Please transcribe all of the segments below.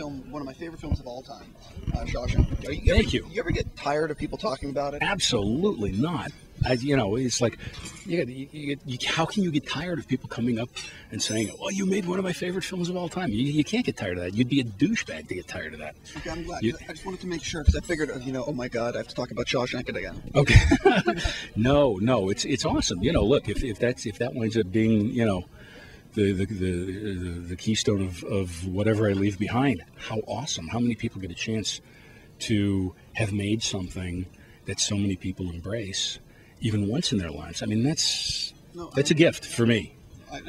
film, one of my favorite films of all time, Shawshank. Thank you. You ever get tired of people talking about it? Absolutely not. You know, it's like, how can you get tired of people coming up and saying, "Oh, you made one of my favorite films of all time"? You can't get tired of that. You'd be a douchebag to get tired of that. Okay, I'm glad. I just wanted to make sure because I figured, oh my God, I have to talk about Shawshank again. Okay. No, it's awesome. You know, look, if that winds up being, you know, the keystone of whatever I leave behind, how awesome! How many people get a chance to have made something that so many people embrace, even once in their lives? I mean, that's a gift for me. I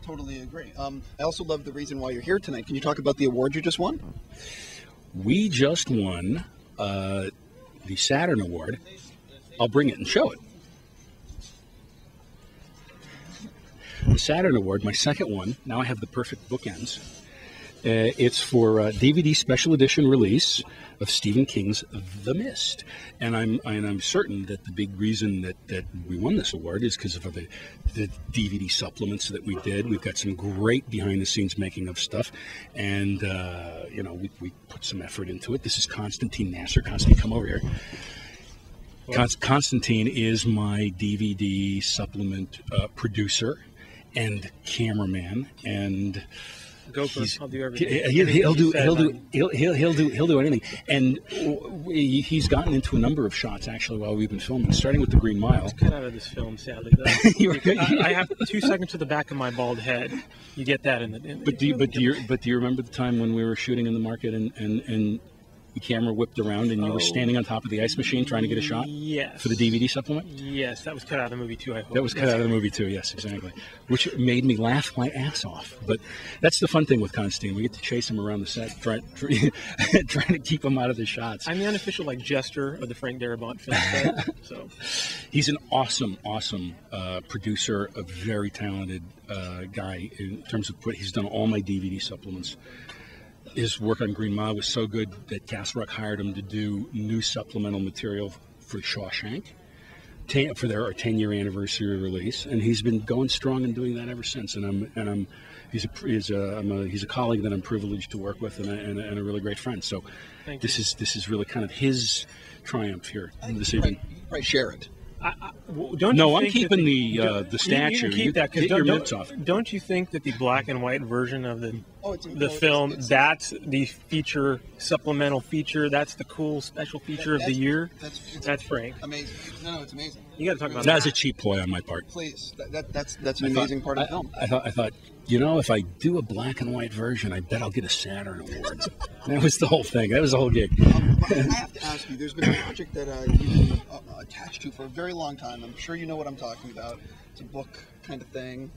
totally agree. I also love the reason why you're here tonight. Can you talk about the award you just won? We just won the Saturn Award. I'll bring it and show it. The Saturn Award, my second one. Now I have the perfect bookends. It's for DVD special edition release of Stephen King's The Mist, and I'm certain that the big reason that we won this award is because of the DVD supplements that we did. We've got some great behind-the-scenes making of stuff, and you know, we put some effort into it. This is Constantine Nasser. Constantine, come over here. Constantine is my DVD supplement producer and cameraman, and go for it. I'll do everything. He'll do anything. And he's gotten into a number of shots actually while we've been filming, starting with the Green Mile. It's cut out of this film, sadly. Though. I have 2 seconds to the back of my bald head. You get that in the. But do you remember the time when we were shooting in the market and the camera whipped around and you were standing on top of the ice machine trying to get a shot? Yes. For the DVD supplement? Yes, that was cut out of the movie too, I hope. That was cut out of the movie too, yes, exactly. Which made me laugh my ass off. But that's the fun thing with Constantine. We get to chase him around the set, trying to keep him out of the shots. I'm the unofficial jester of the Frank Darabont film set. So. He's an awesome producer, a very talented guy in terms of he's done all my DVD supplements. His work on Green Mile was so good that Castle Rock hired him to do new supplemental material for Shawshank for their 10-year anniversary release, and he's been going strong and doing that ever since. And he's a colleague that I'm privileged to work with, and a really great friend. So this is really kind of his triumph here this evening. Right, share it. I'm keeping the statue. You keep that, get your mitts off. Don't you think that the black and white version of the film, that's the feature, supplemental feature, that's the cool special feature of the year? That's Frank. Amazing. No, it's amazing. You got to talk about that. That was a cheap ploy on my part. Please, that's an amazing part of the film. I thought, you know, if I do a black and white version, I bet I'll get a Saturn Award. That was the whole thing. That was the whole gig. I have to ask you, there's been a project that you've been attached to for a very long time. I'm sure you know what I'm talking about. It's a book kind of thing.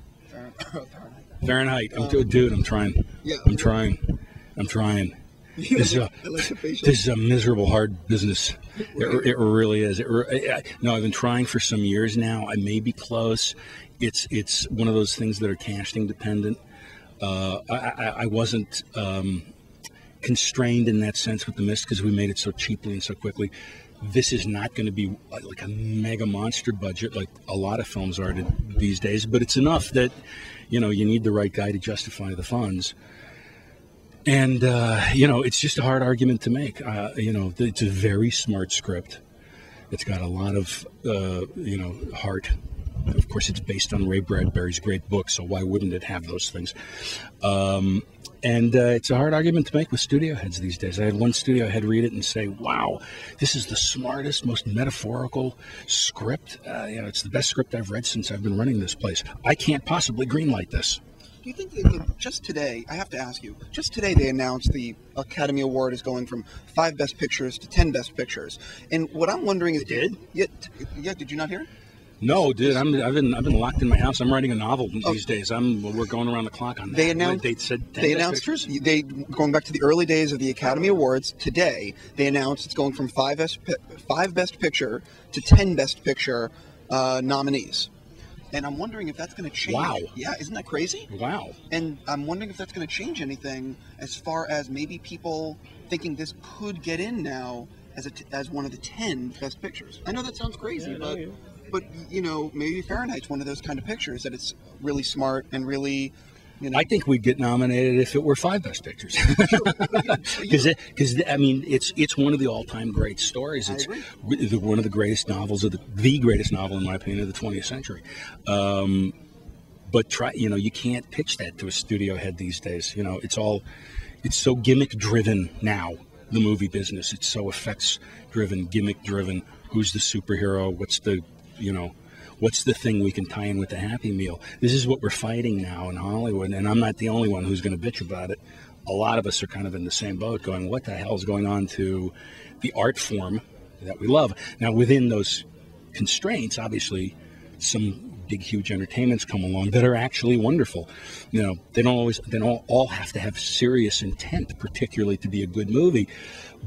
Fahrenheit. Dude, I'm trying. Yeah. I'm trying. This is a miserable, hard business. It really is. No, I've been trying for some years now. I may be close. It's one of those things that are casting dependent. I wasn't constrained in that sense with The Mist because we made it so cheaply and so quickly. This is not going to be like a mega monster budget like a lot of films are these days, but it's enough that, you know, you need the right guy to justify the funds. And, you know, it's just a hard argument to make. You know, it's a very smart script. It's got a lot of, you know, heart. Of course, it's based on Ray Bradbury's great book, so why wouldn't it have those things? And it's a hard argument to make with studio heads these days. I had one studio head read it and say, wow, this is the smartest, most metaphorical script. You know, it's the best script I've read since I've been running this place. I can't possibly greenlight this. Do you think that just today, I have to ask you, just today they announced the Academy Award is going from 5 Best Pictures to 10 Best Pictures. And what I'm wondering is... Yeah, did you not hear? No, dude, I've been locked in my house. I'm writing a novel these days. We're going around the clock on that. They announced. Going back to the early days of the Academy Awards. Today, they announced it's going from 5 Best Picture to 10 Best Picture nominees. And I'm wondering if that's going to change. Wow. Yeah, isn't that crazy? Wow. And I'm wondering if that's going to change anything as far as maybe people thinking this could get in now as one of the 10 Best Pictures. I know that sounds crazy, but you know, maybe Fahrenheit's one of those kind of pictures that it's really smart and really You know? I think we'd get nominated if it were 5 Best Pictures. Because I mean, it's one of the all-time great stories. It's one of the greatest novels of the greatest novel, in my opinion, of the 20th century. But you can't pitch that to a studio head these days. You know, it's so gimmick-driven now. The movie business, it's so effects-driven, gimmick-driven. Who's the superhero? What's the thing we can tie in with the Happy Meal? This is what we're fighting now in Hollywood, and I'm not the only one who's going to bitch about it. A lot of us are kind of in the same boat, going, what the hell is going on to the art form that we love? Now, within those constraints, obviously, some big, huge entertainments come along that are actually wonderful. You know, they don't all have to have serious intent, particularly to be a good movie,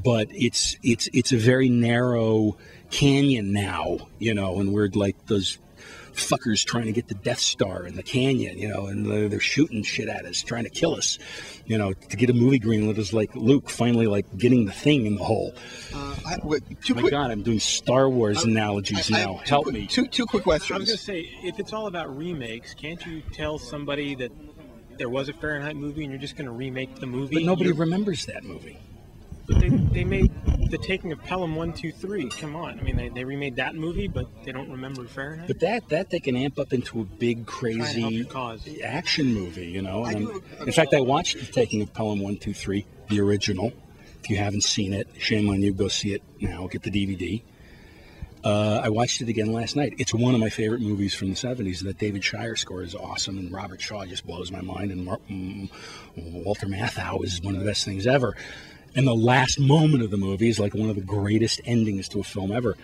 but it's a very narrow canyon now, you know, and we're like those fuckers trying to get the Death Star in the canyon, you know, and they're shooting shit at us, trying to kill us, you know, to get a movie greenlit is like Luke finally like getting the thing in the hole. God, I'm doing Star Wars analogies now. Help me. Two quick questions. I was going to say, if it's all about remakes, can't you tell somebody that there was a Fahrenheit movie and you're just going to remake the movie? But nobody remembers that movie. But they made The Taking of Pelham 1, 2, 3. Come on. I mean, they remade that movie, but they don't remember Fahrenheit. But that they can amp up into a big, crazy action movie, you know. And in fact, I watched The Taking of Pelham 1, 2, 3, the original. If you haven't seen it, shame on you. Go see it now. Get the DVD. I watched it again last night. It's one of my favorite movies from the 70s. That David Shire score is awesome, and Robert Shaw just blows my mind, and Walter Matthau is one of the best things ever. And the last moment of the movie is like one of the greatest endings to a film ever.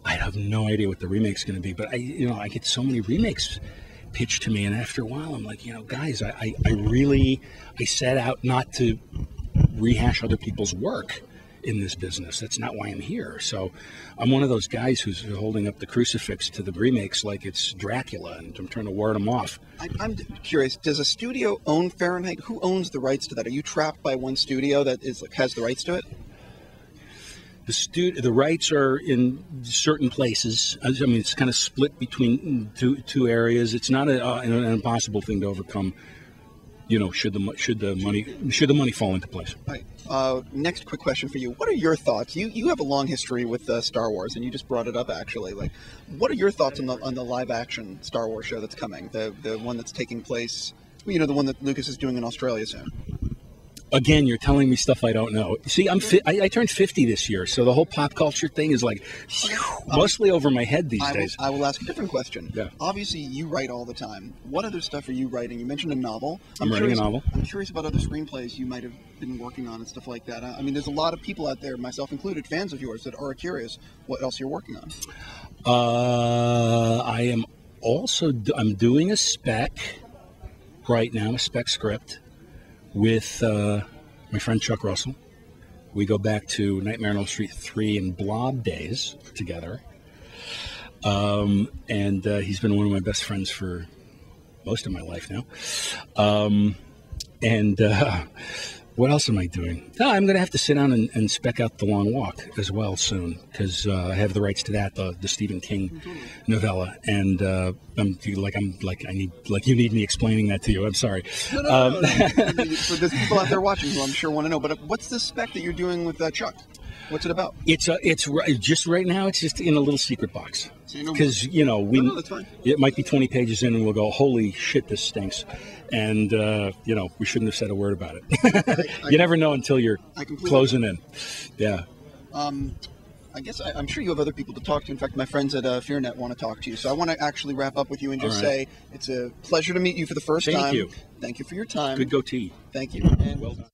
I have no idea what the remake's going to be, but I get so many remakes pitched to me, and after a while, I'm like, guys, I set out not to rehash other people's work in this business. That's not why I'm here. So I'm one of those guys who's holding up the crucifix to the remakes like it's Dracula, and I'm trying to ward them off. I'm curious, does a studio own Fahrenheit? Who owns the rights to that? Are you trapped by one studio that has the rights to it? The rights are in certain places. I mean, it's kind of split between two areas. It's not an impossible thing to overcome. You know, should the money fall into place. Right. Next quick question for you. What are your thoughts? You have a long history with Star Wars, and you just brought it up actually. Like, what are your thoughts on the live action Star Wars show that's coming? The one that's taking place, the one that Lucas is doing in Australia soon. Again, you're telling me stuff I don't know. See, I turned 50 this year, so the whole pop culture thing is like mostly over my head these days. I will ask a different question. Yeah. Obviously, you write all the time. What other stuff are you writing? You mentioned a novel. I'm writing a novel. I'm curious about other screenplays you might have been working on and stuff like that. I mean, there's a lot of people out there, myself included, fans of yours that are curious what else you're working on. I'm doing a spec right now, a spec script with my friend Chuck Russell. We go back to Nightmare on Elm Street 3 and Blob days together. And he's been one of my best friends for most of my life now. What else am I doing? I'm going to have to sit down and spec out The Long Walk as well soon, because I have the rights to that, the Stephen King novella, and you need me explaining that to you. I'm sorry. No. For those people out there watching who I'm sure want to know, but what's the spec that you're doing with Chuck? What's it about? It's just right now. It's just in a little secret box because that's fine. It might be 20 pages in, and we'll go, "Holy shit, this stinks," and we shouldn't have said a word about it. You never know until you're closing in. Yeah. I guess I'm sure you have other people to talk to. In fact, my friends at FearNet want to talk to you. So I want to actually wrap up with you and just say it's a pleasure to meet you for the first time. Thank you. Thank you for your time. Good goatee. Thank you. And well done.